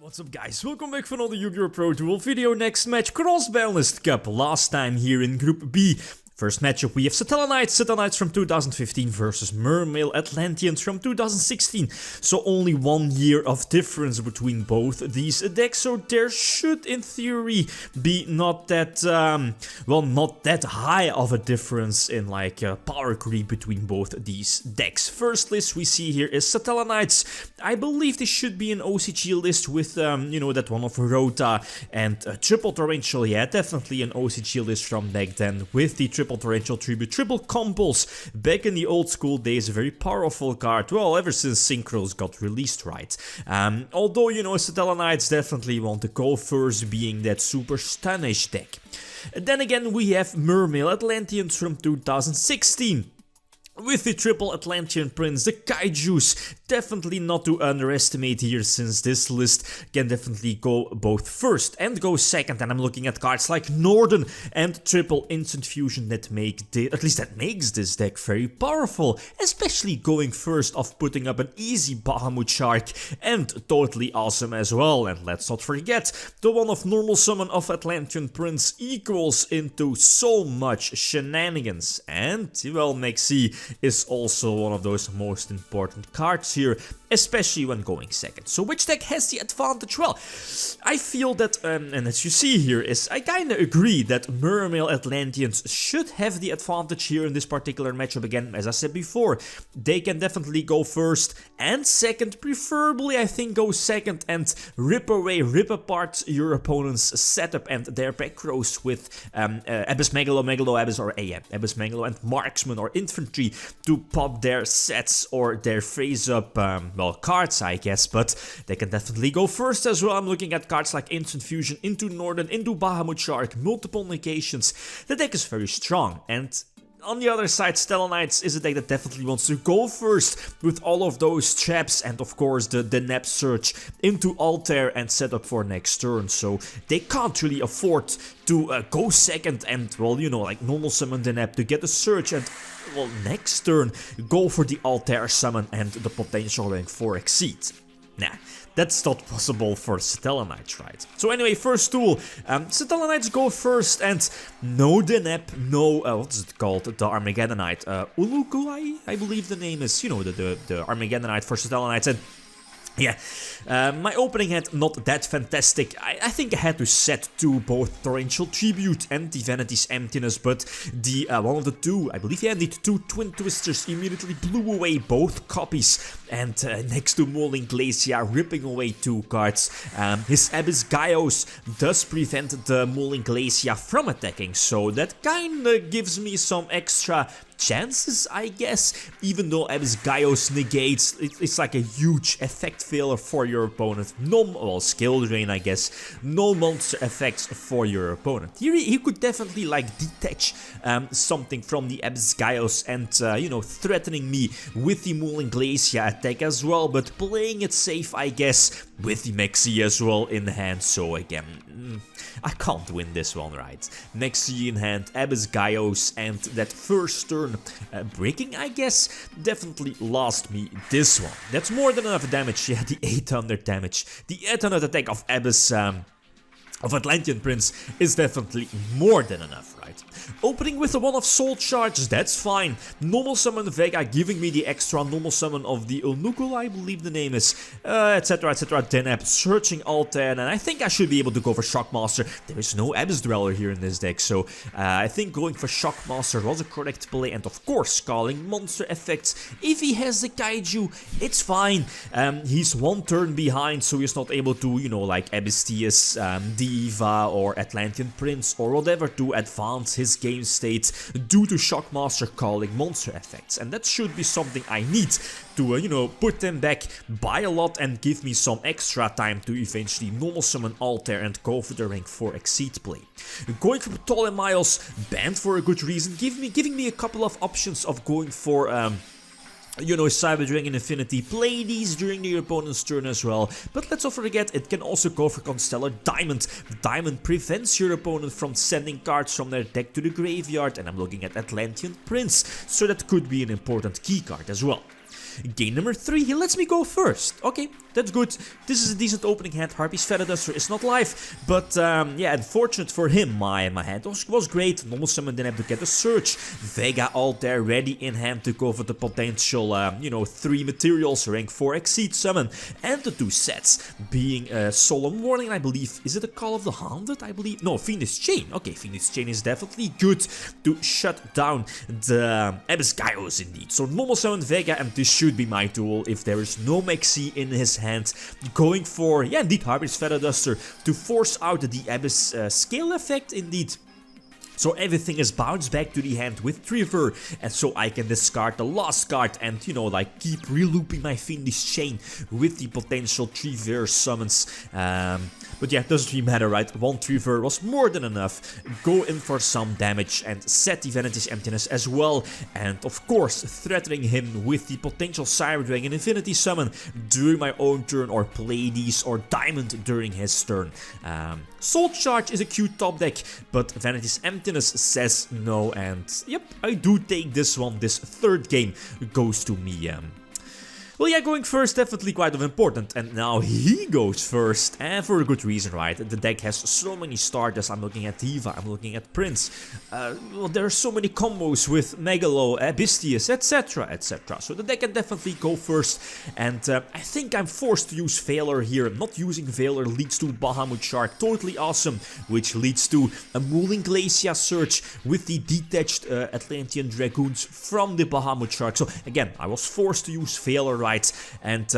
What's up guys, welcome back for another Yugioh Pro Duel video. Next match, Cross-Banlist Cup, last time here in Group B. First matchup we have Satellarknights from 2015 versus Merlanteans from 2016. So only 1 year of difference between both these decks, so there should in theory be not that, well, not that high of a difference in like power creep between both these decks. First list we see here is Satellarknights. I believe this should be an OCG list with, you know, that one of Rota and triple torrential. Yeah, definitely an OCG list from back then with the triple torrential tribute, triple combos. Back in the old school days, a very powerful card. Well, ever since Synchros got released, right? Although, you know, Satellarknights definitely want to go first, being that super stunish deck. Then again, we have Merlanteans from 2016. With the triple Atlantean Prince, the Kaijus, definitely not to underestimate here, since this list can definitely go both first and go second. And I'm looking at cards like Northern and triple Instant Fusion that make that makes this deck very powerful, especially going first of putting up an easy Bahamut Shark, and totally awesome as well. And let's not forget, the one of normal summon of Atlantean Prince equals into so much shenanigans. And, well, Maxi is also one of those most important cards here, especially when going second. So which deck has the advantage? Well, I feel that, and as you see here, I kinda agree that Merlanteans should have the advantage here in this particular matchup. Again, as I said before, they can definitely go first and second, preferably I think go second and rip apart your opponent's setup and their back rows with Abyss Megalo, Abyss, or Abyss Megalo and Marksman or Infantry to pop their sets or their phase up, well, cards I guess, but they can definitely go first as well. I'm looking at cards like Instant Fusion into Northern, into Bahamut Shark, multiple negations. The deck is very strong, and on the other side, Satellarknights is a deck that definitely wants to go first with all of those traps and of course the nap search into Altair and set up for next turn. So they can't really afford to go second and, well, you know, like normal summon the nap to get a search and, well, next turn go for the Altair summon and the potential rank 4 exceed. Nah, that's not possible for Satellarknights, right? So anyway, first tool, Satellarknights go first, and no Denep, no, what's it called, the Armageddonite, Ulukulai, I believe the name is, you know, the Armageddonite for Satellarknights, and yeah, my opening hand not that fantastic. I think I had to set to both Torrential Tribute and the Vanity's Emptiness, but the one of the two, I believe, yeah, the two Twin Twisters immediately blew away both copies, and next to Moaling Glacier, ripping away 2 cards. His Abyss Gyos does prevent the Moaling Glacier from attacking, so that kinda gives me some extra chances, I guess, even though Abyss Gyos negates, it's like a huge effect failure for your opponent. No, well, skill drain, I guess, no monster effects for your opponent. He could definitely like detach something from the Abyss Gyos and, you know, threatening me with the Moaling Glacier attack as well, but playing it safe, I guess, with the Maxi as well in hand. So again, I can't win this one, right? Maxi in hand, Abyss Gyos, and that first turn breaking, I guess, definitely lost me this one. That's more than enough damage. Yeah, the 800 damage. The 800 attack of Abyss, of Atlantean Prince is definitely more than enough, right? Opening with the one of Soul Charge, that's fine. Normal summon Vega giving me the extra normal summon of the Ulnukul, I believe the name is, etc, etc. Denep searching Altair, and I think I should be able to go for Shockmaster. There is no Abyss Dweller here in this deck, so I think going for Shockmaster was a correct play, and of course calling monster effects. If he has the Kaiju, it's fine. He's 1 turn behind, so he's not able to, you know, like Abysstius, Diva or Atlantean Prince or whatever to advance his game state due to Shockmaster calling monster effects, and that should be something I need to, you know, put them back by a lot and give me some extra time to eventually normal summon Altair and go for the rank 4 exceed play. Going for Ptolemaios, banned for a good reason, giving me a couple of options of going for you know, Cyber Dragon Infinity, play these during your opponent's turn as well. But let's not forget, it can also go for Constellar Diamond. Diamond prevents your opponent from sending cards from their deck to the graveyard, and I'm looking at Atlantean Prince, so that could be an important key card as well. Game number 3, he lets me go first. Okay, that's good. This is a decent opening hand. Harpy's Feather Duster is not live, but yeah, unfortunate for him. My hand was great. Normal summon, didn't have to get a search. Vega Altair ready in hand to go for the potential, you know, 3 materials, rank 4 Exceed Summon, and the 2 sets being Solemn Warning, I believe. Is it a Call of the Haunted, I believe? No, Fiendish Chain. Okay, Fiendish Chain is definitely good to shut down the Abyss Gyros indeed. So normal summon Vega, and this should be my duel if there is no Maxi in his hand. Going for, yeah, indeed, Harpy's Feather Duster to force out the Abyss scale effect indeed. So everything is bounced back to the hand with Trigger, and so I can discard the last card and, you know, like keep relooping my Fiendish Chain with the potential Trigger summons. But yeah, it doesn't really matter, right? 1 Trigger was more than enough. Go in for some damage and set the Vanity's Emptiness as well. And of course, threatening him with the potential Cyber Dragon Infinity Summon during my own turn, or Pleiades or Diamond during his turn. Soul Charge is a cute top deck, but Vanity's Emptiness says no, and yep, I do take this one. This 3rd game goes to me. Well, yeah, going first definitely quite important, and now he goes first, and for a good reason, right? The deck has so many starters. I'm looking at Diva, I'm looking at Prince. Well, there are so many combos with Megalo, Abystius, etc, etc. So the deck can definitely go first, and I think I'm forced to use Veiler here. Not using Veiler leads to Bahamut Shark, totally awesome, which leads to a Mooling Glacier search with the detached Atlantean Dragoons from the Bahamut Shark. So again, I was forced to use Veiler, right? And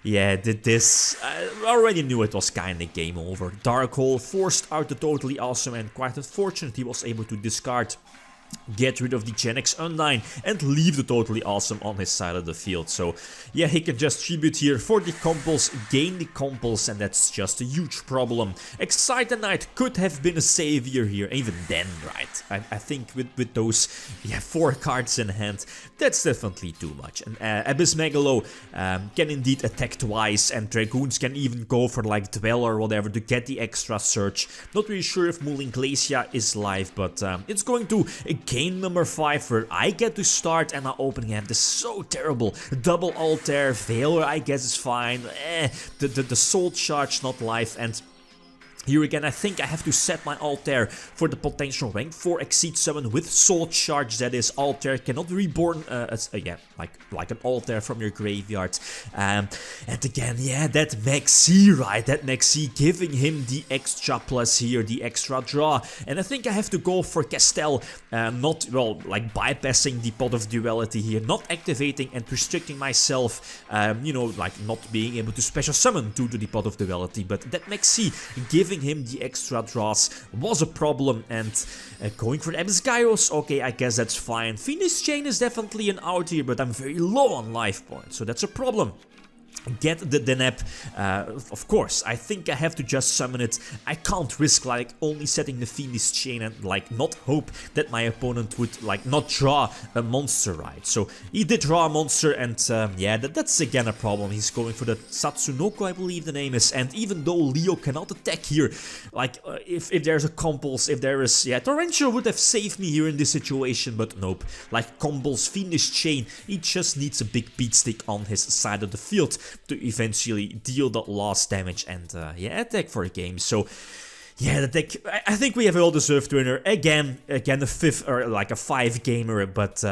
yeah, did this. I already knew it was kinda game over. Dark Hole forced out the totally awesome, and quite unfortunate he was able to discard, get rid of the Gen X Undyne, and leave the totally awesome on his side of the field. So yeah, he can just tribute here for the compulse, gain the compulse, and that's just a huge problem. Excite Knight could have been a savior here, even then, right? I think with those, yeah, 4 cards in hand, that's definitely too much. And Abyss Megalo can indeed attack twice, and Dragoons can even go for like Dweller or whatever to get the extra search. Not really sure if Mooling Glacier is live, but it's going to game number 5 where I get to start, and my opening hand is so terrible. Double Altair, Veiler I guess is fine, the Soul Charge not live, and here again, I think I have to set my Altair for the potential rank 4 Exceed Summon with Soul Charge. That is, Altair cannot reborn, yeah, like an Altair from your graveyard. And again, yeah, that Maxi, right? That Maxi giving him the extra plus here, the extra draw. And I think I have to go for Castel, not, well, like bypassing the Pot of Duality here, not activating and restricting myself, you know, like not being able to special summon due to the Pot of Duality. But that Maxi giving him the extra draws was a problem, and going for Abyss Gyros, okay, I guess that's fine. Fiendish Chain is definitely an out here, but I'm very low on life points, so that's a problem. Get the Deneb, of course, I think I have to just summon it. I can't risk like only setting the Fiendish Chain and like not hope that my opponent would like not draw a monster, right? So he did draw a monster, and yeah, that's again a problem. He's going for the Satsunoko, I believe the name is, and even though Leo cannot attack here, like if there's a compulse, if there is, yeah, Torrential would have saved me here in this situation, but nope. Like compulse, Fiendish Chain, he just needs a big beat stick on his side of the field to eventually deal that last damage and yeah, attack for a game. So yeah, the deck, I think we have a well-deserved winner. Again a 5th or like a 5 gamer, but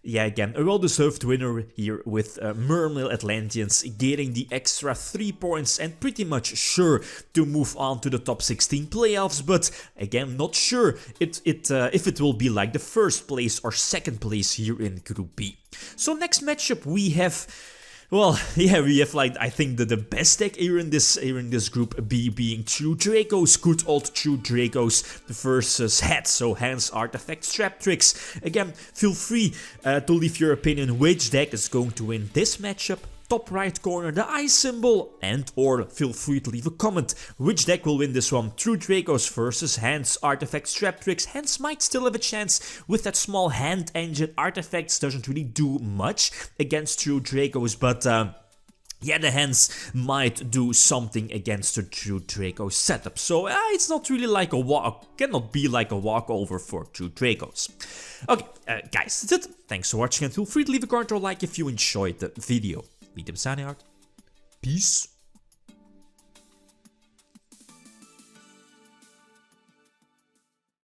yeah, again, a well-deserved winner here with Merlanteans getting the extra 3 points and pretty much sure to move on to the top 16 playoffs, but again, not sure if it will be like the 1st place or 2nd place here in Group B. So next matchup we have, well, yeah, we have like, I think the best deck here in this group B being True Dracos, good old True Dracos versus Head, so Hands, Artifacts, Trap Tricks. Again, feel free to leave your opinion which deck is going to win this matchup. Top right corner, the eye symbol, and or feel free to leave a comment which deck will win this one. True Dracos versus Hands, Artifacts, Trap Tricks. Hands might still have a chance with that small hand engine. Artifacts doesn't really do much against True Dracos, but yeah, the hands might do something against the true Draco setup. So it's not really like a cannot be like a walkover for true Dracos. Okay, guys, that's it. Thanks for watching and feel free to leave a comment or like if you enjoyed the video. Lithium signing out. Peace.